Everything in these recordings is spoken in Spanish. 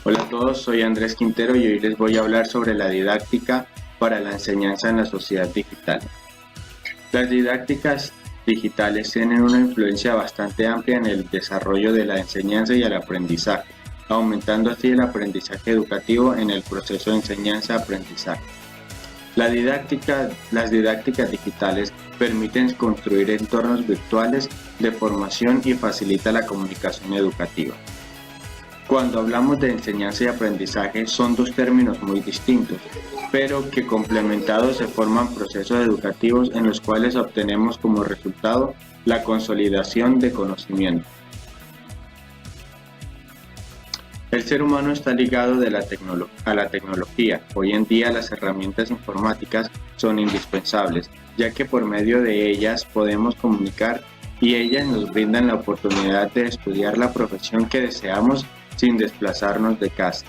Hola a todos, soy Andrés Quintero y hoy les voy a hablar sobre la didáctica para la enseñanza en la sociedad digital. Las didácticas digitales tienen una influencia bastante amplia en el desarrollo de la enseñanza y el aprendizaje, aumentando así el aprendizaje educativo en el proceso de enseñanza-aprendizaje. Las didácticas digitales permiten construir entornos virtuales de formación y facilita la comunicación educativa. Cuando hablamos de enseñanza y aprendizaje son dos términos muy distintos, pero que complementados se forman procesos educativos en los cuales obtenemos como resultado la consolidación de conocimiento. El ser humano está ligado a la tecnología. Hoy en día las herramientas informáticas son indispensables, ya que por medio de ellas podemos comunicar y ellas nos brindan la oportunidad de estudiar la profesión que deseamos sin desplazarnos de casa.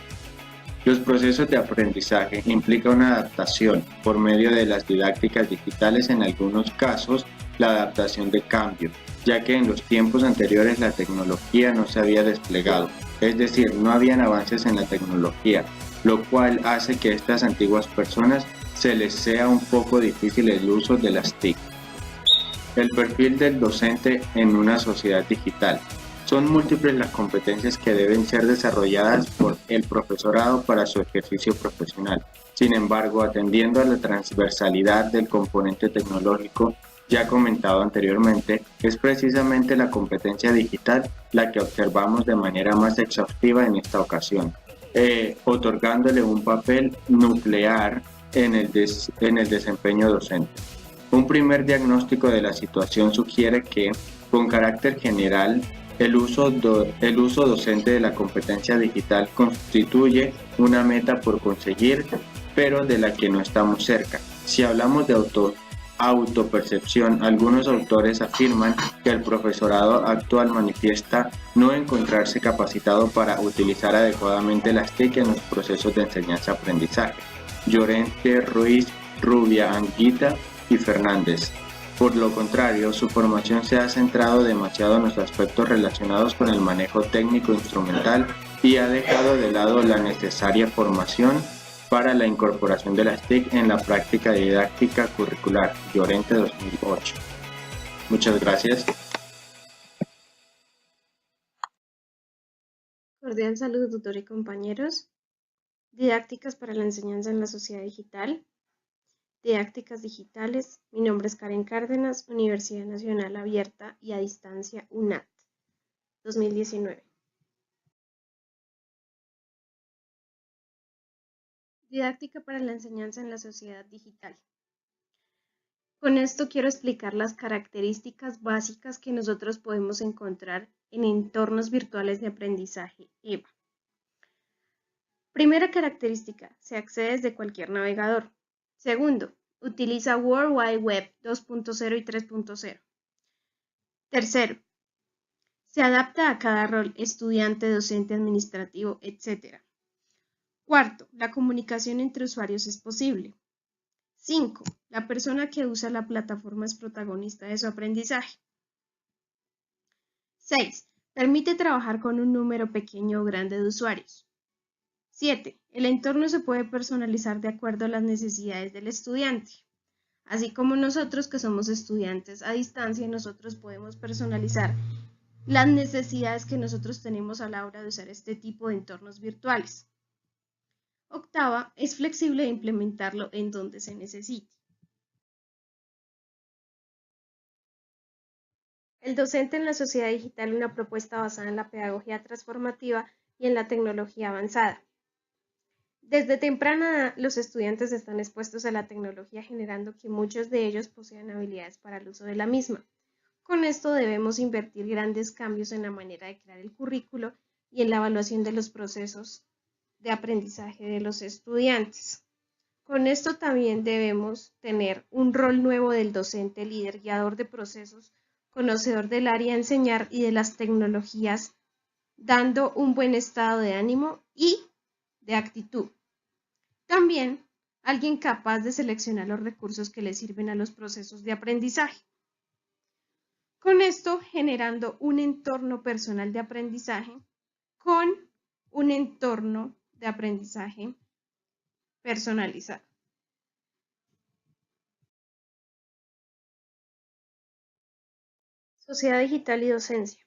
Los procesos de aprendizaje implican una adaptación por medio de las didácticas digitales, en algunos casos la adaptación de cambio, ya que en los tiempos anteriores la tecnología no se había desplegado, es decir, no habían avances en la tecnología, lo cual hace que a estas antiguas personas se les sea un poco difícil el uso de las TIC. El perfil del docente en una sociedad digital. Son múltiples las competencias que deben ser desarrolladas por el profesorado para su ejercicio profesional. Sin embargo, atendiendo a la transversalidad del componente tecnológico ya comentado anteriormente, es precisamente la competencia digital la que observamos de manera más exhaustiva en esta ocasión, otorgándole un papel nuclear en el desempeño docente. Un primer diagnóstico de la situación sugiere que, con carácter general, el uso docente de la competencia digital constituye una meta por conseguir, pero de la que no estamos cerca. Si hablamos de autopercepción, algunos autores afirman que el profesorado actual manifiesta no encontrarse capacitado para utilizar adecuadamente las TIC en los procesos de enseñanza-aprendizaje. Llorente, Ruiz, Rubia, Anguita y Fernández. Por lo contrario, su formación se ha centrado demasiado en los aspectos relacionados con el manejo técnico instrumental y ha dejado de lado la necesaria formación para la incorporación de las TIC en la práctica didáctica curricular. Llorente 2008. Muchas gracias. Cordial saludo, tutor y compañeros. Didácticas para la enseñanza en la sociedad digital. Didácticas digitales. Mi nombre es Karen Cárdenas, Universidad Nacional Abierta y a Distancia UNAT, 2019. Didáctica para la enseñanza en la sociedad digital. Con esto quiero explicar las características básicas que nosotros podemos encontrar en entornos virtuales de aprendizaje EVA. Primera característica, se accede desde cualquier navegador. Segundo, utiliza World Wide Web 2.0 y 3.0. Tercero, se adapta a cada rol, estudiante, docente, administrativo, etc. Cuarto, la comunicación entre usuarios es posible. 5. La persona que usa la plataforma es protagonista de su aprendizaje. 6. Permite trabajar con un número pequeño o grande de usuarios. 7. El entorno se puede personalizar de acuerdo a las necesidades del estudiante. Así como nosotros que somos estudiantes a distancia, nosotros podemos personalizar las necesidades que nosotros tenemos a la hora de usar este tipo de entornos virtuales. Octava, es flexible de implementarlo en donde se necesite. El docente en la sociedad digital, una propuesta basada en la pedagogía transformativa y en la tecnología avanzada. Desde temprana edad, los estudiantes están expuestos a la tecnología, generando que muchos de ellos posean habilidades para el uso de la misma. Con esto debemos invertir grandes cambios en la manera de crear el currículo y en la evaluación de los procesos de aprendizaje de los estudiantes. Con esto también debemos tener un rol nuevo del docente, líder, guiador de procesos, conocedor del área a enseñar y de las tecnologías, dando un buen estado de ánimo y de actitud. También alguien capaz de seleccionar los recursos que le sirven a los procesos de aprendizaje. Con esto generando un entorno personal de aprendizaje con un entorno de aprendizaje personalizado. Sociedad digital y docencia.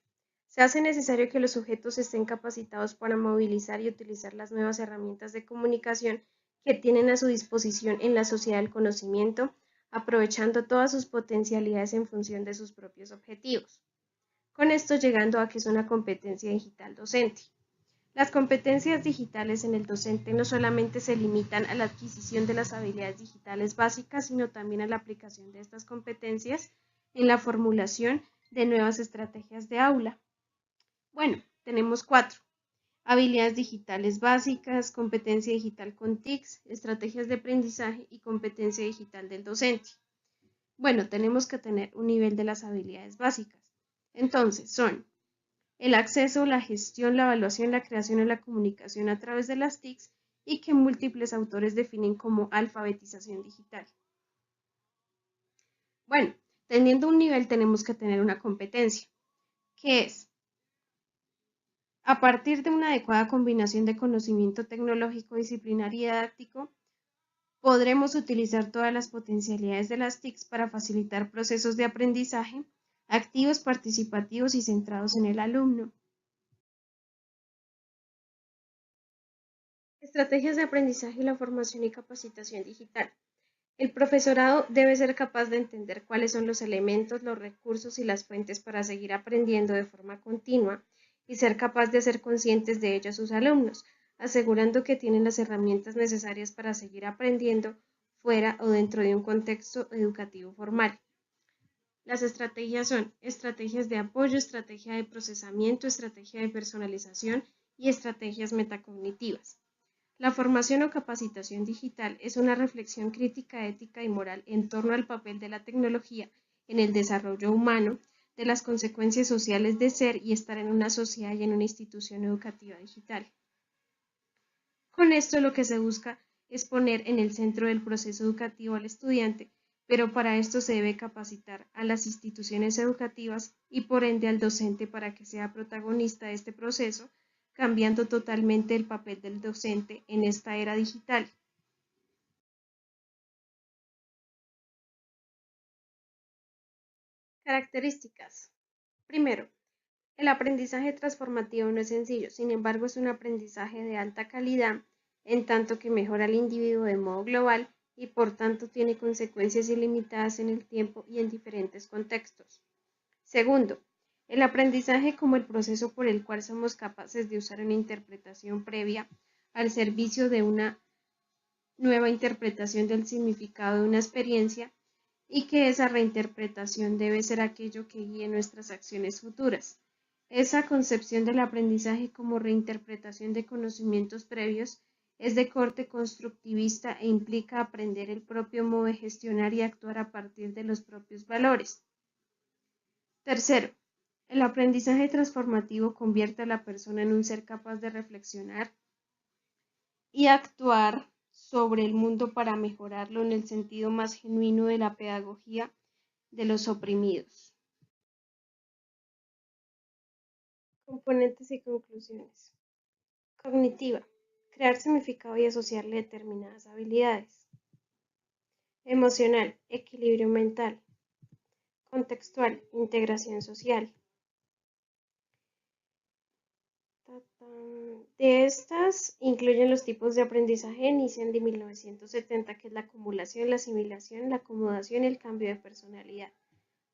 Se hace necesario que los sujetos estén capacitados para movilizar y utilizar las nuevas herramientas de comunicación que tienen a su disposición en la sociedad del conocimiento, aprovechando todas sus potencialidades en función de sus propios objetivos. Con esto llegando a que es una competencia digital docente. Las competencias digitales en el docente no solamente se limitan a la adquisición de las habilidades digitales básicas, sino también a la aplicación de estas competencias en la formulación de nuevas estrategias de aula. Bueno, tenemos 4. Habilidades digitales básicas, competencia digital con TICs, estrategias de aprendizaje y competencia digital del docente. Bueno, tenemos que tener un nivel de las habilidades básicas. Entonces, son el acceso, la gestión, la evaluación, la creación y la comunicación a través de las TICs y que múltiples autores definen como alfabetización digital. Bueno, teniendo un nivel tenemos que tener una competencia, que es a partir de una adecuada combinación de conocimiento tecnológico, disciplinar y didáctico, podremos utilizar todas las potencialidades de las TICs para facilitar procesos de aprendizaje activos, participativos y centrados en el alumno. Estrategias de aprendizaje y la formación y capacitación digital. El profesorado debe ser capaz de entender cuáles son los elementos, los recursos y las fuentes para seguir aprendiendo de forma continua y ser capaz de hacer conscientes de ello a sus alumnos, asegurando que tienen las herramientas necesarias para seguir aprendiendo fuera o dentro de un contexto educativo formal. Las estrategias son estrategias de apoyo, estrategia de procesamiento, estrategia de personalización y estrategias metacognitivas. La formación o capacitación digital es una reflexión crítica, ética y moral en torno al papel de la tecnología en el desarrollo humano, de las consecuencias sociales de ser y estar en una sociedad y en una institución educativa digital. Con esto lo que se busca es poner en el centro del proceso educativo al estudiante, pero para esto se debe capacitar a las instituciones educativas y por ende al docente para que sea protagonista de este proceso, cambiando totalmente el papel del docente en esta era digital. Características. Primero, el aprendizaje transformativo no es sencillo, sin embargo es un aprendizaje de alta calidad, en tanto que mejora al individuo de modo global y por tanto tiene consecuencias ilimitadas en el tiempo y en diferentes contextos. Segundo, el aprendizaje como el proceso por el cual somos capaces de usar una interpretación previa al servicio de una nueva interpretación del significado de una experiencia y que esa reinterpretación debe ser aquello que guíe nuestras acciones futuras. Esa concepción del aprendizaje como reinterpretación de conocimientos previos es de corte constructivista e implica aprender el propio modo de gestionar y actuar a partir de los propios valores. Tercero, el aprendizaje transformativo convierte a la persona en un ser capaz de reflexionar y actuar sobre el mundo para mejorarlo en el sentido más genuino de la pedagogía de los oprimidos. Componentes y conclusiones. Cognitiva. Crear significado y asociarle determinadas habilidades. Emocional. Equilibrio mental. Contextual. Integración social. De estas incluyen los tipos de aprendizaje inician de 1970, que es la acumulación, la asimilación, la acomodación y el cambio de personalidad.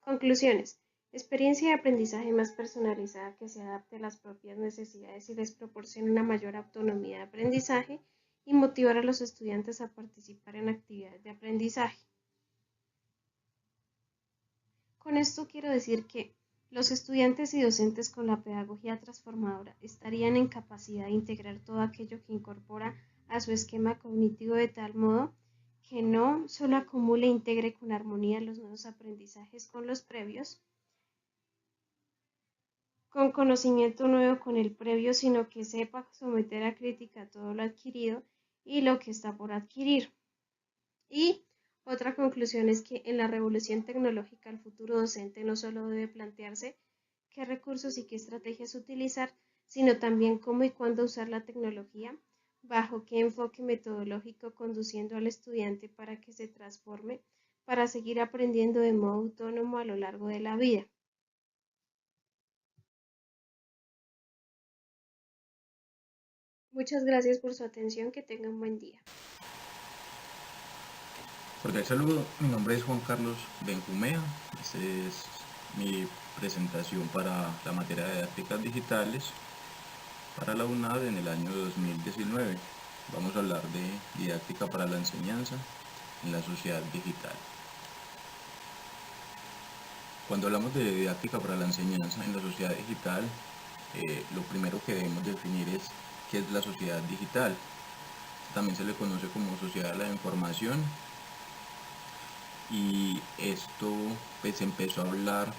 Conclusiones. Experiencia de aprendizaje más personalizada que se adapte a las propias necesidades y les proporcione una mayor autonomía de aprendizaje y motivar a los estudiantes a participar en actividades de aprendizaje. Con esto quiero decir que los estudiantes y docentes con la pedagogía transformadora estarían en capacidad de integrar todo aquello que incorpora a su esquema cognitivo de tal modo que no solo acumule e integre con armonía los nuevos aprendizajes con los previos, con conocimiento nuevo con el previo, sino que sepa someter a crítica todo lo adquirido y lo que está por adquirir. Y otra conclusión es que en la revolución tecnológica el futuro docente no solo debe plantearse qué recursos y qué estrategias utilizar, sino también cómo y cuándo usar la tecnología, bajo qué enfoque metodológico conduciendo al estudiante para que se transforme, para seguir aprendiendo de modo autónomo a lo largo de la vida. Muchas gracias por su atención, que tengan un buen día. Cordial saludo, mi nombre es Juan Carlos Benjumea. Esta es mi presentación para la materia de didácticas digitales para la UNAD en el año 2019. Vamos a hablar de didáctica para la enseñanza en la sociedad digital. Cuando hablamos de didáctica para la enseñanza en la sociedad digital, lo primero que debemos definir es qué es la sociedad digital. También se le conoce como sociedad de la información, y esto pues empezó a hablar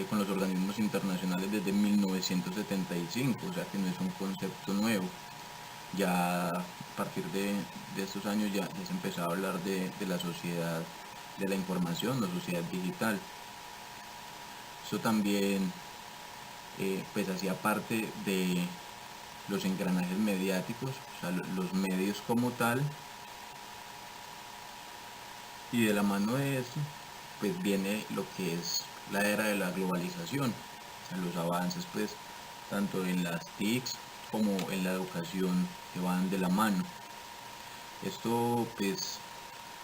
con los organismos internacionales desde 1975, o sea que no es un concepto nuevo. Ya a partir de estos años ya se empezó a hablar de la sociedad de la información, la sociedad digital. Eso también pues hacía parte de los engranajes mediáticos, o sea, los medios como tal, y de la mano de esto pues viene lo que es la era de la globalización, o sea, los avances pues tanto en las TICs como en la educación que van de la mano. Esto pues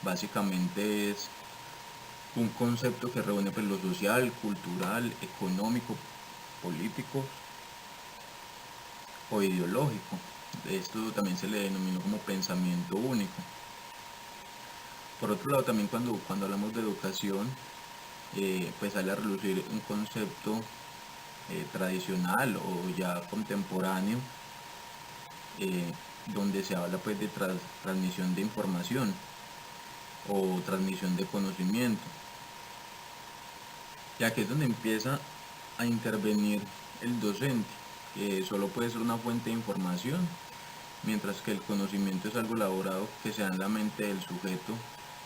básicamente es un concepto que reúne pues lo social, cultural, económico, político o ideológico. Esto también se le denominó como pensamiento único. Por otro lado, también cuando hablamos de educación, pues sale a relucir un concepto tradicional o ya contemporáneo, donde se habla pues de transmisión de información o transmisión de conocimiento, ya que es donde empieza a intervenir el docente, que solo puede ser una fuente de información, mientras que el conocimiento es algo elaborado que se da en la mente del sujeto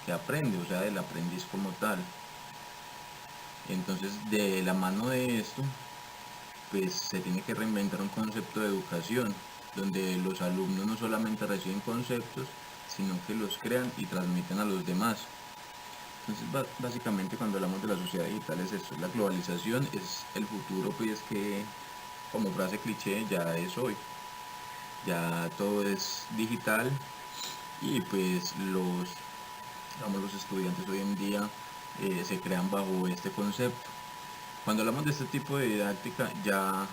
que aprende, o sea, del aprendiz como tal. Entonces, de la mano de esto, pues se tiene que reinventar un concepto de educación, donde los alumnos no solamente reciben conceptos, sino que los crean y transmiten a los demás. Entonces, básicamente cuando hablamos de la sociedad digital es esto, la globalización es el futuro, pues que como frase cliché ya es hoy. Ya todo es digital y pues los estudiantes hoy en día se crean bajo este concepto. Cuando hablamos de este tipo de didáctica, ya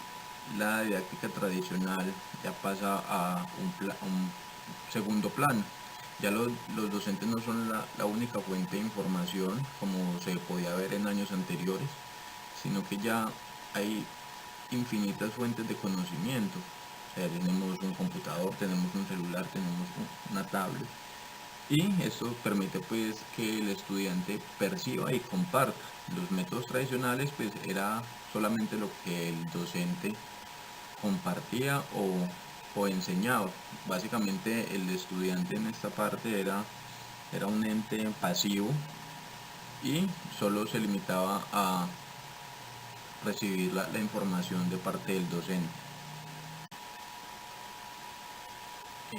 la didáctica tradicional ya pasa a un segundo plano. Ya los docentes no son la única fuente de información como se podía ver en años anteriores, sino que ya hay infinitas fuentes de conocimiento. O sea, tenemos un computador, tenemos un celular, tenemos una tablet, y esto permite pues que el estudiante perciba y comparta. Los métodos tradicionales pues era solamente lo que el docente compartía o enseñaba. Básicamente el estudiante en esta parte era un ente pasivo y solo se limitaba a recibir la información de parte del docente.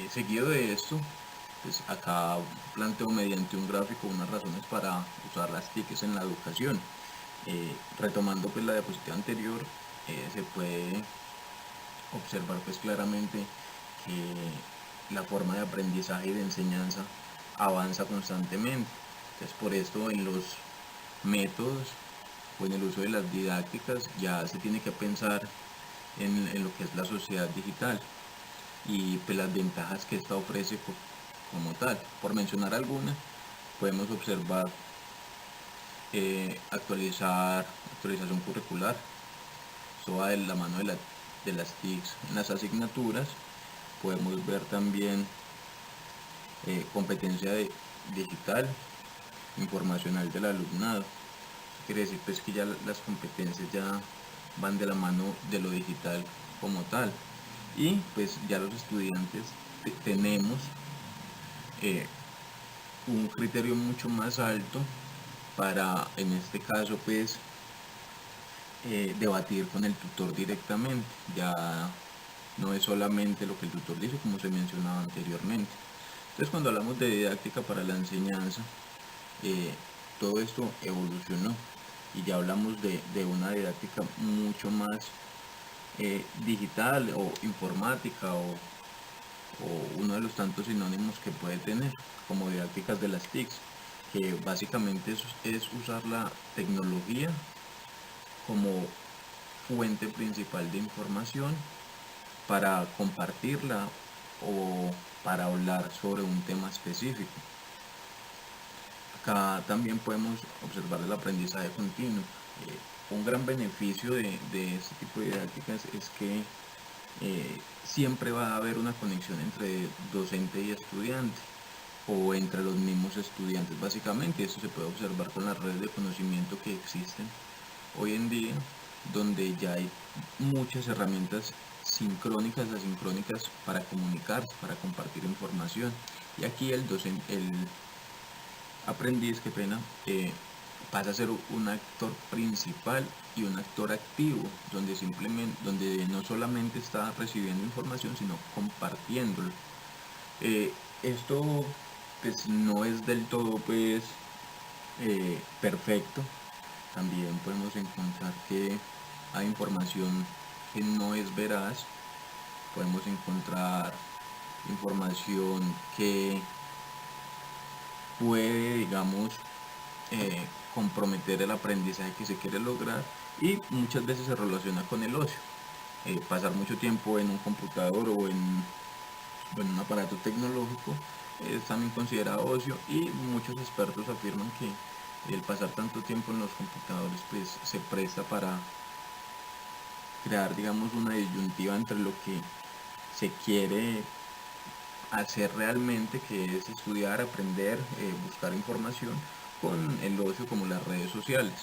Seguido de esto, pues acá planteo mediante un gráfico unas razones para usar las TICs en la educación. Retomando pues la diapositiva anterior, se puede observar pues claramente que la forma de aprendizaje y de enseñanza avanza constantemente. Entonces por esto en los métodos o en el uso de las didácticas ya se tiene que pensar en lo que es la sociedad digital y pues las ventajas que esta ofrece como tal. Por mencionar algunas, podemos observar actualización curricular. Eso va de la mano de las TICs en las asignaturas. Podemos ver también competencia digital, informacional del alumnado. Eso quiere decir pues que ya las competencias ya van de la mano de lo digital como tal. Y pues ya los estudiantes tenemos un criterio mucho más alto para, en este caso, pues debatir con el tutor directamente. Ya no es solamente lo que el tutor dice, como se mencionaba anteriormente. Entonces, cuando hablamos de didáctica para la enseñanza, todo esto evolucionó y ya hablamos de una didáctica mucho más digital o informática o uno de los tantos sinónimos que puede tener, como didácticas de las TICs, que básicamente es usar la tecnología como fuente principal de información para compartirla o para hablar sobre un tema específico. Acá también podemos observar el aprendizaje continuo. Un gran beneficio de este tipo de didácticas es que siempre va a haber una conexión entre docente y estudiante o entre los mismos estudiantes. Básicamente esto se puede observar con las redes de conocimiento que existen hoy en día, donde ya hay muchas herramientas sincrónicas, asincrónicas para comunicarse, para compartir información. Y aquí el aprendiz, qué pena, pasa a ser un actor principal y un actor activo, donde no solamente está recibiendo información, sino compartiéndolo. Esto pues no es del todo pues perfecto. También podemos encontrar que hay información que no es veraz. Podemos encontrar información que puede, digamos, comprometer el aprendizaje que se quiere lograr, y muchas veces se relaciona con el ocio. Pasar mucho tiempo en un computador o en un aparato tecnológico es también considerado ocio, y muchos expertos afirman que el pasar tanto tiempo en los computadores pues se presta para crear, digamos, una disyuntiva entre lo que se quiere hacer realmente, que es estudiar, aprender, buscar información, con el ocio como las redes sociales.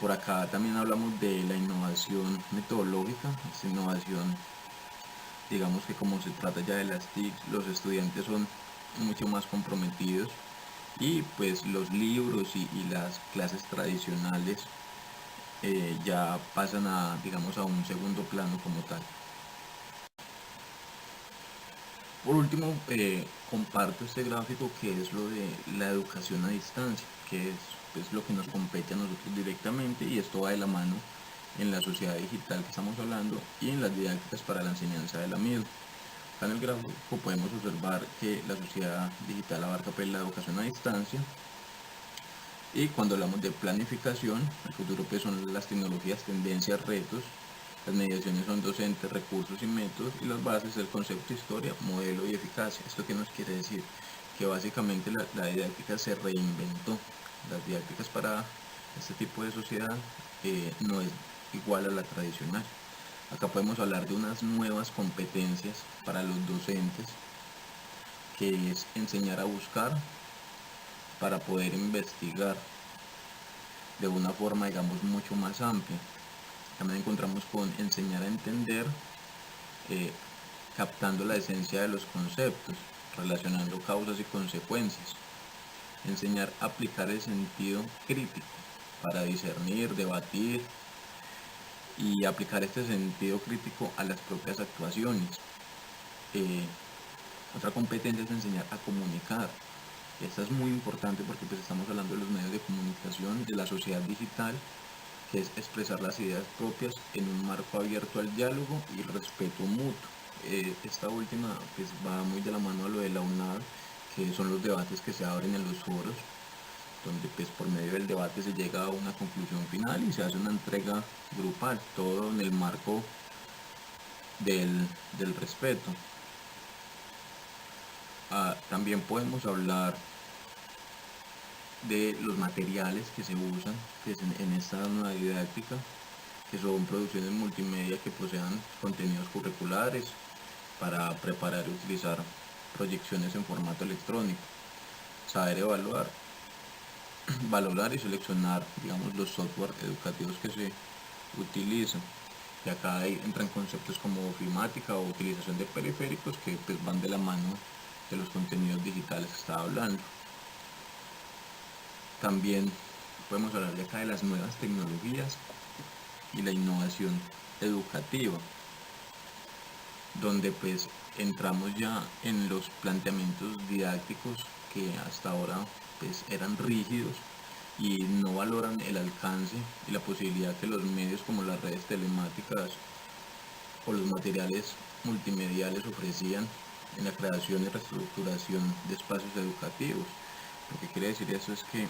Por acá también hablamos de la innovación metodológica. Esta innovación, digamos que como se trata ya de las TICs, los estudiantes son mucho más comprometidos, y pues los libros y las clases tradicionales ya pasan a, digamos, a un segundo plano como tal. Por último, comparto este gráfico que es lo de la educación a distancia, que es lo que nos compete a nosotros directamente, y esto va de la mano en la sociedad digital que estamos hablando y en las didácticas para la enseñanza de la misma. Acá en el gráfico podemos observar que la sociedad digital abarca pues la educación a distancia, y cuando hablamos de planificación, el futuro pues son las tecnologías, tendencias, retos. Las mediaciones son docentes, recursos y métodos, y las bases del concepto, historia, modelo y eficacia. ¿Esto qué nos quiere decir? Que básicamente la didáctica se reinventó. Las didácticas para este tipo de sociedad no es igual a la tradicional. Acá podemos hablar de unas nuevas competencias para los docentes, que es enseñar a buscar para poder investigar de una forma, digamos, mucho más amplia. También encontramos con enseñar a entender, captando la esencia de los conceptos, relacionando causas y consecuencias. Enseñar a aplicar el sentido crítico para discernir, debatir y aplicar este sentido crítico a las propias actuaciones. Otra competencia es enseñar a comunicar. Esta es muy importante porque pues estamos hablando de los medios de comunicación, de la sociedad digital, que es expresar las ideas propias en un marco abierto al diálogo y respeto mutuo. Esta última pues va muy de la mano a lo de la UNAD, que son los debates que se abren en los foros, donde pues por medio del debate se llega a una conclusión final y se hace una entrega grupal, todo en el marco del respeto. También podemos hablar de los materiales que se usan pues, en esta nueva didáctica, que son producciones multimedia que posean contenidos curriculares para preparar y utilizar proyecciones en formato electrónico, saber evaluar, valorar y seleccionar, digamos, los software educativos que se utilizan. Y acá entran conceptos como ofimática o utilización de periféricos, que pues, van de la mano de los contenidos digitales que estaba hablando. También podemos hablar de acá de las nuevas tecnologías y la innovación educativa, donde pues entramos ya en los planteamientos didácticos que hasta ahora pues eran rígidos y no valoran el alcance y la posibilidad que los medios como las redes telemáticas o los materiales multimediales ofrecían en la creación y reestructuración de espacios educativos. Lo que quiere decir eso es que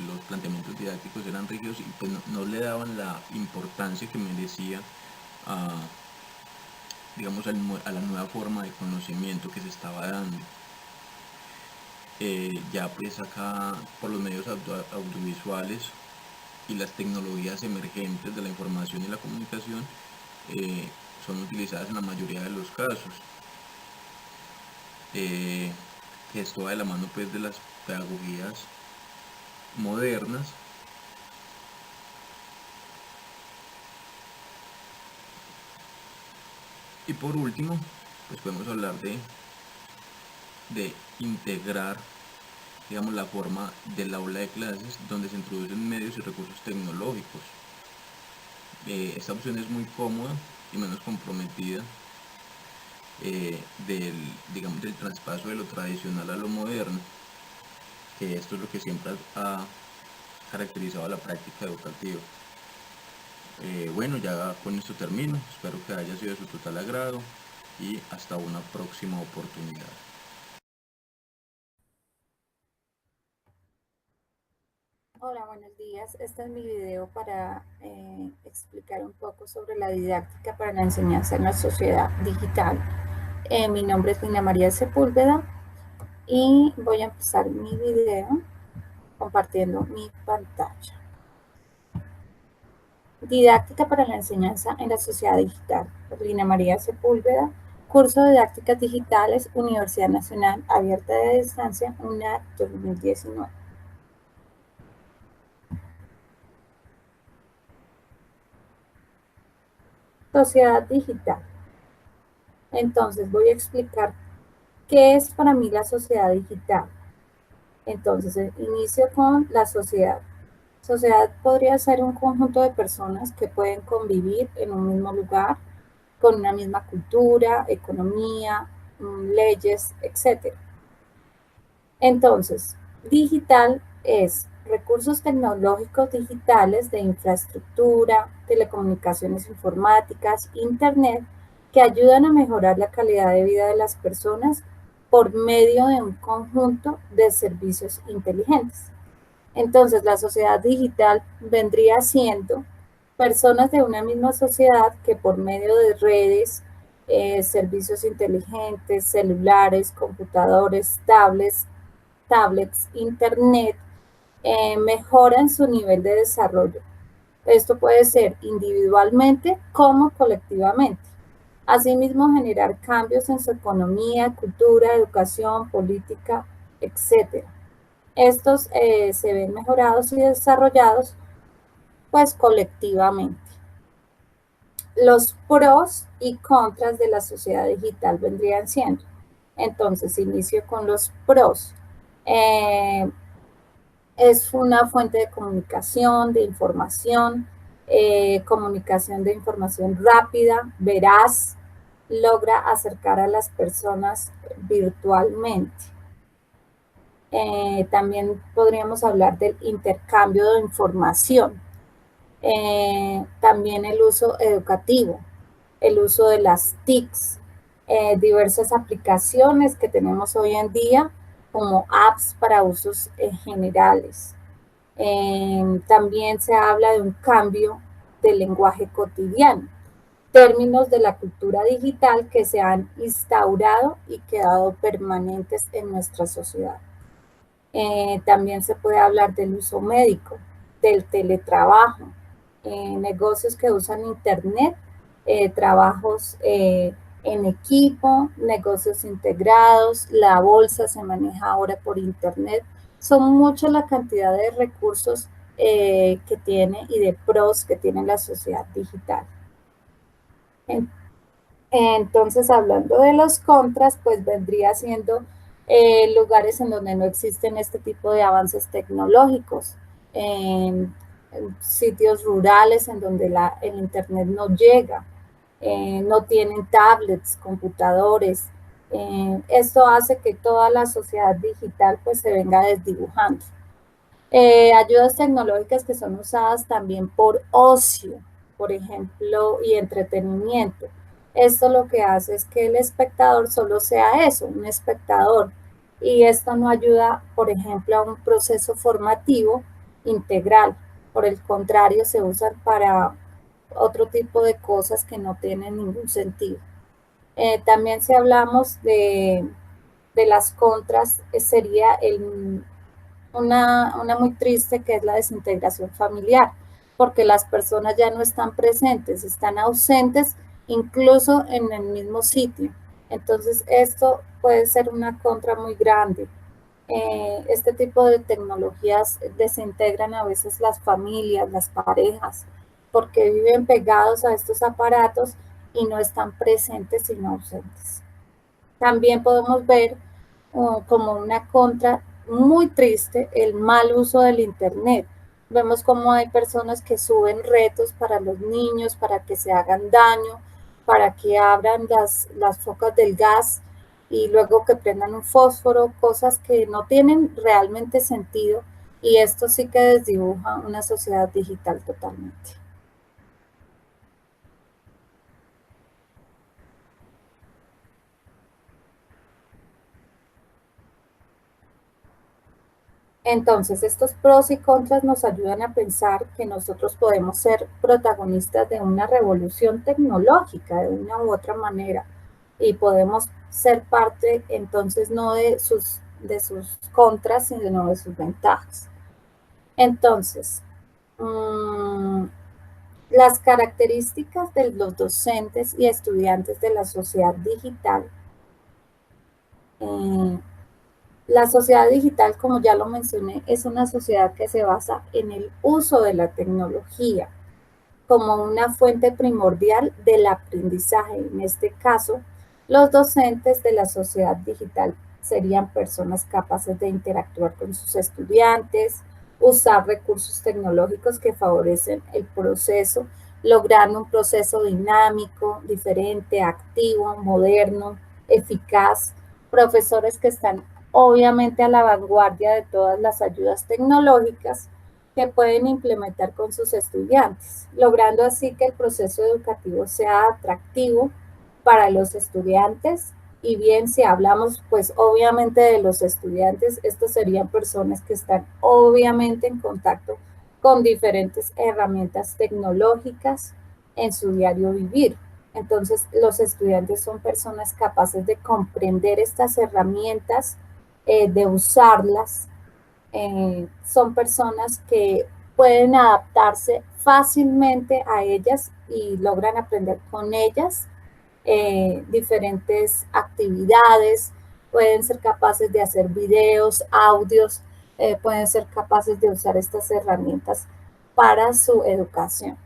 los planteamientos didácticos eran rígidos y pues no le daban la importancia que merecía a, digamos, a la nueva forma de conocimiento que se estaba dando. Ya pues acá por los medios audiovisuales y las tecnologías emergentes de la información y la comunicación son utilizadas en la mayoría de los casos. Que esto va de la mano pues de las pedagogías modernas. Y por último, pues podemos hablar de integrar, digamos, la forma del aula de clases donde se introducen medios y recursos tecnológicos. Esta opción es muy cómoda y menos comprometida digamos, del traspaso de lo tradicional a lo moderno, que esto es lo que siempre ha caracterizado la práctica educativa. Bueno, ya con esto termino, espero que haya sido de su total agrado y hasta una próxima oportunidad. Hola, buenos días. Este es mi video para explicar un poco sobre la didáctica para la enseñanza en la sociedad digital. Mi nombre es Lina María Sepúlveda y voy a empezar mi video compartiendo mi pantalla. Didáctica para la enseñanza en la sociedad digital. Lina María Sepúlveda, curso de didácticas digitales, Universidad Nacional Abierta de Distancia, UNAD 2019. Sociedad digital. Entonces voy a explicar qué es para mí la sociedad digital. Entonces inicio con la sociedad. Sociedad podría ser un conjunto de personas que pueden convivir en un mismo lugar, con una misma cultura, economía, leyes, etc. Entonces, digital es recursos tecnológicos digitales de infraestructura, telecomunicaciones informáticas, internet, que ayudan a mejorar la calidad de vida de las personas por medio de un conjunto de servicios inteligentes. Entonces, la sociedad digital vendría siendo personas de una misma sociedad que por medio de redes, servicios inteligentes, celulares, computadores, tablets, internet, mejoran su nivel de desarrollo. Esto puede ser individualmente como colectivamente. Asimismo, generar cambios en su economía, cultura, educación, política, etc. Estos se ven mejorados y desarrollados pues colectivamente. Los pros y contras de la sociedad digital vendrían siendo. Entonces, inicio con los pros. Es una fuente de comunicación, de información, comunicación de información rápida, veraz, logra acercar a las personas virtualmente. También podríamos hablar del intercambio de información. También el uso educativo, el uso de las TICs, diversas aplicaciones que tenemos hoy en día como apps para usos generales. También se habla de un cambio del lenguaje cotidiano, términos de la cultura digital que se han instaurado y quedado permanentes en nuestra sociedad. También se puede hablar del uso médico, del teletrabajo, negocios que usan internet, trabajos en equipo, negocios integrados, la bolsa se maneja ahora por internet. Son mucha la cantidad de recursos que tiene y de pros que tiene la sociedad digital. Entonces, hablando de los contras, pues vendría siendo lugares en donde no existen este tipo de avances tecnológicos, en sitios rurales en donde el Internet no llega, no tienen tablets, computadores. Esto hace que toda la sociedad digital pues se venga desdibujando. Ayudas tecnológicas que son usadas también por ocio, por ejemplo, y entretenimiento. Esto lo que hace es que el espectador solo sea eso, un espectador, y esto no ayuda, por ejemplo, a un proceso formativo integral. Por el contrario, se usan para otro tipo de cosas que no tienen ningún sentido. También si hablamos de las contras, sería una muy triste, que es la desintegración familiar, porque las personas ya no están presentes, están ausentes incluso en el mismo sitio. Entonces esto puede ser una contra muy grande. Este tipo de tecnologías desintegran a veces las familias, las parejas, porque viven pegados a estos aparatos y no están presentes sino ausentes. También podemos ver como una contra muy triste el mal uso del Internet. Vemos cómo hay personas que suben retos para los niños, para que se hagan daño, para que abran las focas del gas y luego que prendan un fósforo, cosas que no tienen realmente sentido, y esto sí que desdibuja una sociedad digital totalmente. Entonces, estos pros y contras nos ayudan a pensar que nosotros podemos ser protagonistas de una revolución tecnológica de una u otra manera, y podemos ser parte entonces no de sus contras, sino de sus ventajas. Entonces, las características de los docentes y estudiantes de la sociedad digital. La sociedad digital, como ya lo mencioné, es una sociedad que se basa en el uso de la tecnología como una fuente primordial del aprendizaje. En este caso, los docentes de la sociedad digital serían personas capaces de interactuar con sus estudiantes, usar recursos tecnológicos que favorecen el proceso, logrando un proceso dinámico, diferente, activo, moderno, eficaz. Profesores que están obviamente a la vanguardia de todas las ayudas tecnológicas que pueden implementar con sus estudiantes, logrando así que el proceso educativo sea atractivo para los estudiantes. Y bien, si hablamos pues obviamente de los estudiantes, estos serían personas que están obviamente en contacto con diferentes herramientas tecnológicas en su diario vivir. Entonces, los estudiantes son personas capaces de comprender estas herramientas, de usarlas. Son personas que pueden adaptarse fácilmente a ellas y logran aprender con ellas diferentes actividades, pueden ser capaces de hacer videos, audios, pueden ser capaces de usar estas herramientas para su educación.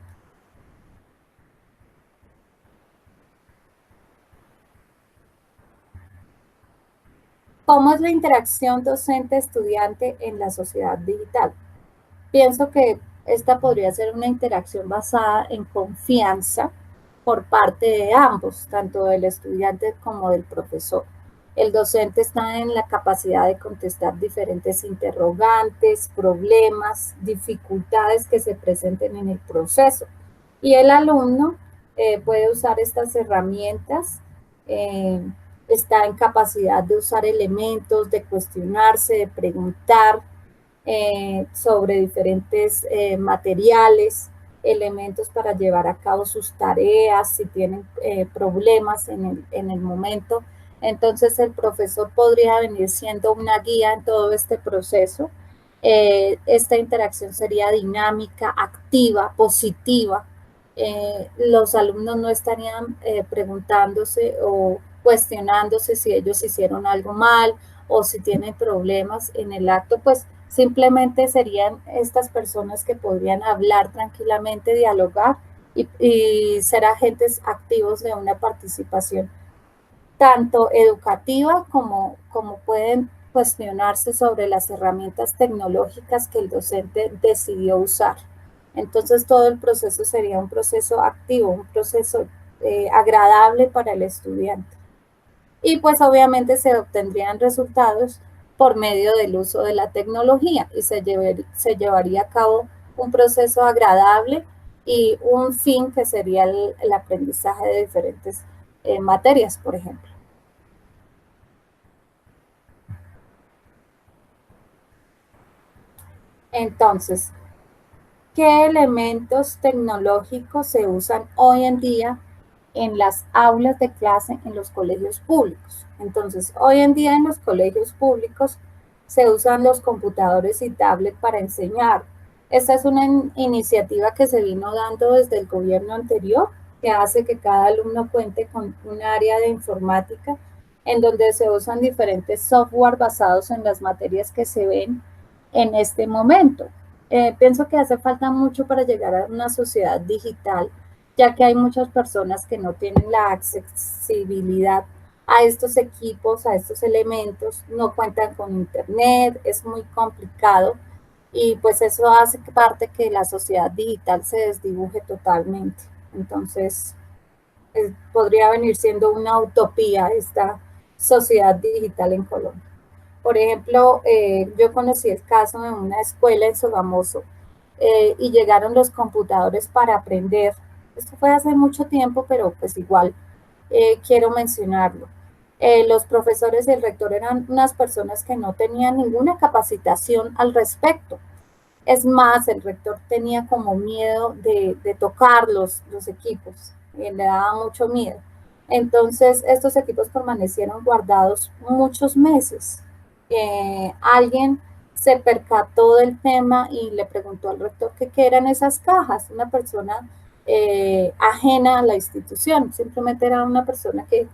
¿Cómo es la interacción docente-estudiante en la sociedad digital? Pienso que esta podría ser una interacción basada en confianza por parte de ambos, tanto del estudiante como del profesor. El docente está en la capacidad de contestar diferentes interrogantes, problemas, dificultades que se presenten en el proceso. Y el alumno puede usar estas herramientas, está en capacidad de usar elementos, de cuestionarse, de preguntar, sobre diferentes materiales, elementos para llevar a cabo sus tareas, si tienen problemas en el momento. Entonces el profesor podría venir siendo una guía en todo este proceso. Esta interacción sería dinámica, activa, positiva. Los alumnos no estarían preguntándose o cuestionándose si ellos hicieron algo mal o si tienen problemas en el acto, pues simplemente serían estas personas que podrían hablar tranquilamente, dialogar y ser agentes activos de una participación tanto educativa como pueden cuestionarse sobre las herramientas tecnológicas que el docente decidió usar. Entonces todo el proceso sería un proceso activo, un proceso agradable para el estudiante. Y pues obviamente se obtendrían resultados por medio del uso de la tecnología y se llevaría a cabo un proceso agradable y un fin que sería el aprendizaje de diferentes materias, por ejemplo. Entonces, ¿qué elementos tecnológicos se usan hoy en día en las aulas de clase en los colegios públicos? Entonces, hoy en día en los colegios públicos se usan los computadores y tablets para enseñar. Esta es una iniciativa que se vino dando desde el gobierno anterior, que hace que cada alumno cuente con un área de informática en donde se usan diferentes software basados en las materias que se ven en este momento. Pienso que hace falta mucho para llegar a una sociedad digital, ya que hay muchas personas que no tienen la accesibilidad a estos equipos, a estos elementos, no cuentan con internet, es muy complicado y pues eso hace parte que la sociedad digital se desdibuje totalmente. Entonces, podría venir siendo una utopía esta sociedad digital en Colombia. Por ejemplo, yo conocí el caso de una escuela en Sogamoso y llegaron los computadores para aprender. Esto fue hace mucho tiempo, pero pues igual quiero mencionarlo. Los profesores y el rector eran unas personas que no tenían ninguna capacitación al respecto. Es más, el rector tenía como miedo de tocar los equipos, le daba mucho miedo. Entonces, estos equipos permanecieron guardados muchos meses. Alguien se percató del tema y le preguntó al rector qué eran esas cajas. Una persona ajena a la institución, simplemente era una persona que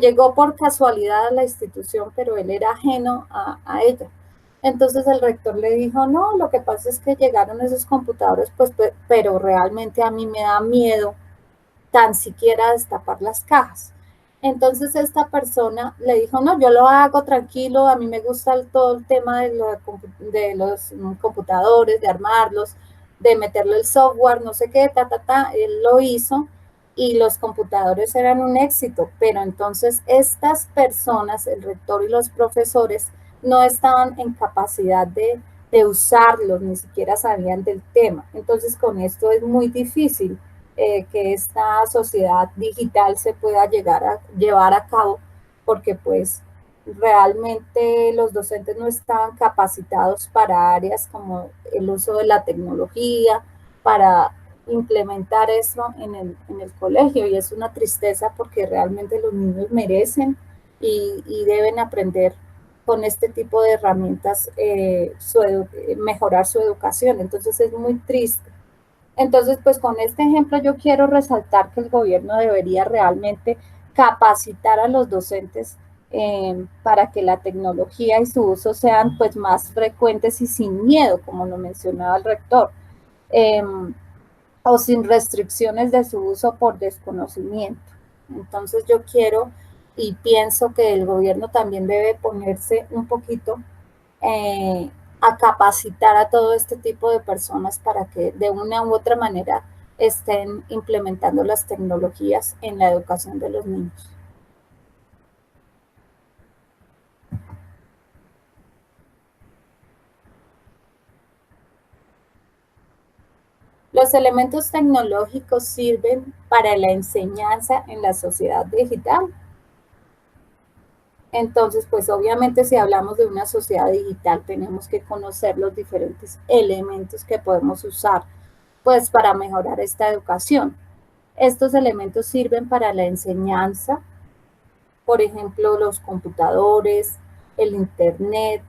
llegó por casualidad a la institución, pero él era ajeno a ella. Entonces el rector le dijo, no, lo que pasa es que llegaron esos computadores, pues, pero realmente a mí me da miedo tan siquiera destapar las cajas. Entonces esta persona le dijo, no, yo lo hago tranquilo, a mí me gusta todo el tema de los computadores, de armarlos, de meterle el software, no sé qué, él lo hizo y los computadores eran un éxito, pero entonces estas personas, el rector y los profesores, no estaban en capacidad de usarlos, ni siquiera sabían del tema. Entonces con esto es muy difícil que esta sociedad digital se pueda llevar a cabo, porque pues realmente los docentes no estaban capacitados para áreas como el uso de la tecnología, para implementar eso en el colegio, y es una tristeza porque realmente los niños merecen y deben aprender con este tipo de herramientas mejorar su educación. Entonces es muy triste. Entonces, pues con este ejemplo yo quiero resaltar que el gobierno debería realmente capacitar a los docentes para que la tecnología y su uso sean pues más frecuentes y sin miedo, como lo mencionaba el rector, o sin restricciones de su uso por desconocimiento. Entonces yo quiero y pienso que el gobierno también debe ponerse un poquito a capacitar a todo este tipo de personas para que de una u otra manera estén implementando las tecnologías en la educación de los niños. Los elementos tecnológicos sirven para la enseñanza en la sociedad digital. Entonces, pues obviamente si hablamos de una sociedad digital, tenemos que conocer los diferentes elementos que podemos usar, pues para mejorar esta educación. Estos elementos sirven para la enseñanza, por ejemplo, los computadores, el internet,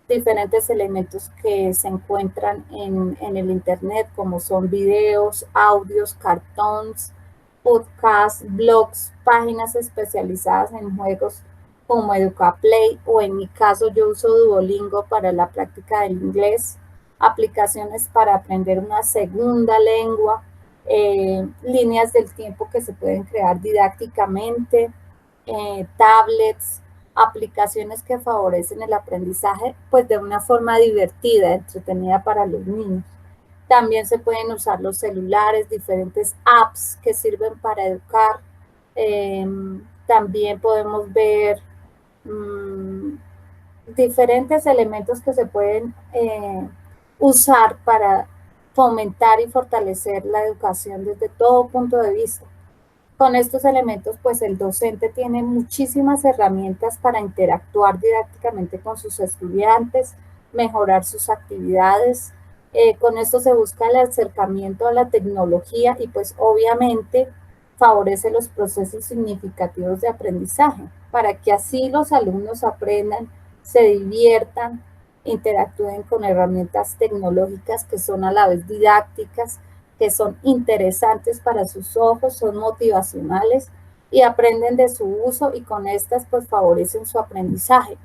diferentes elementos que se encuentran en el internet, como son videos, audios, cartoons, podcasts, blogs, páginas especializadas en juegos como EducaPlay, o en mi caso yo uso Duolingo para la práctica del inglés, aplicaciones para aprender una segunda lengua, líneas del tiempo que se pueden crear didácticamente, tablets, aplicaciones que favorecen el aprendizaje, pues de una forma divertida, entretenida para los niños. También se pueden usar los celulares, diferentes apps que sirven para educar. También podemos ver diferentes elementos que se pueden usar para fomentar y fortalecer la educación desde todo punto de vista. Con estos elementos, pues el docente tiene muchísimas herramientas para interactuar didácticamente con sus estudiantes, mejorar sus actividades. Con esto se busca el acercamiento a la tecnología y pues obviamente favorece los procesos significativos de aprendizaje para que así los alumnos aprendan, se diviertan, interactúen con herramientas tecnológicas que son a la vez didácticas, que son interesantes para sus ojos, son motivacionales y aprenden de su uso y con estas pues favorecen su aprendizaje.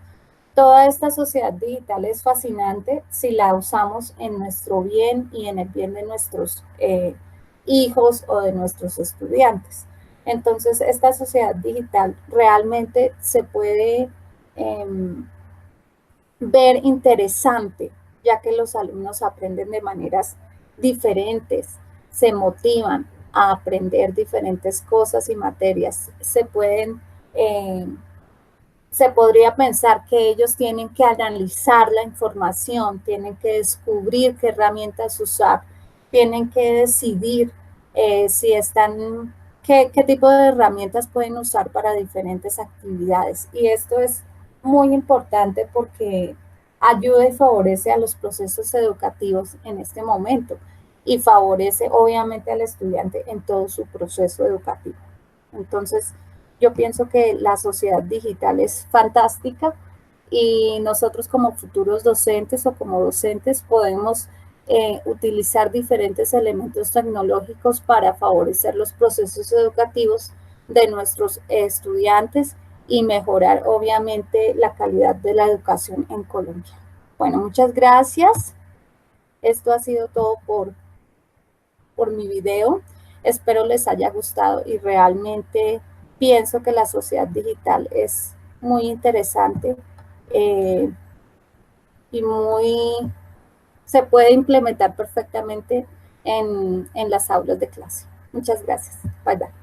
Toda esta sociedad digital es fascinante si la usamos en nuestro bien y en el bien de nuestros hijos o de nuestros estudiantes. Entonces, esta sociedad digital realmente se puede ver interesante, ya que los alumnos aprenden de maneras diferentes, se motivan a aprender diferentes cosas y materias. Se podría pensar que ellos tienen que analizar la información, tienen que descubrir qué herramientas usar, tienen que decidir si están, qué tipo de herramientas pueden usar para diferentes actividades. Y esto es muy importante porque ayuda y favorece a los procesos educativos en este momento y favorece obviamente al estudiante en todo su proceso educativo. Entonces, yo pienso que la sociedad digital es fantástica y nosotros como futuros docentes o como docentes podemos utilizar diferentes elementos tecnológicos para favorecer los procesos educativos de nuestros estudiantes y mejorar obviamente la calidad de la educación en Colombia. Bueno, muchas gracias. Esto ha sido todo por mi video. Espero les haya gustado y realmente pienso que la sociedad digital es muy interesante y se puede implementar perfectamente en las aulas de clase. Muchas gracias. Bye, bye.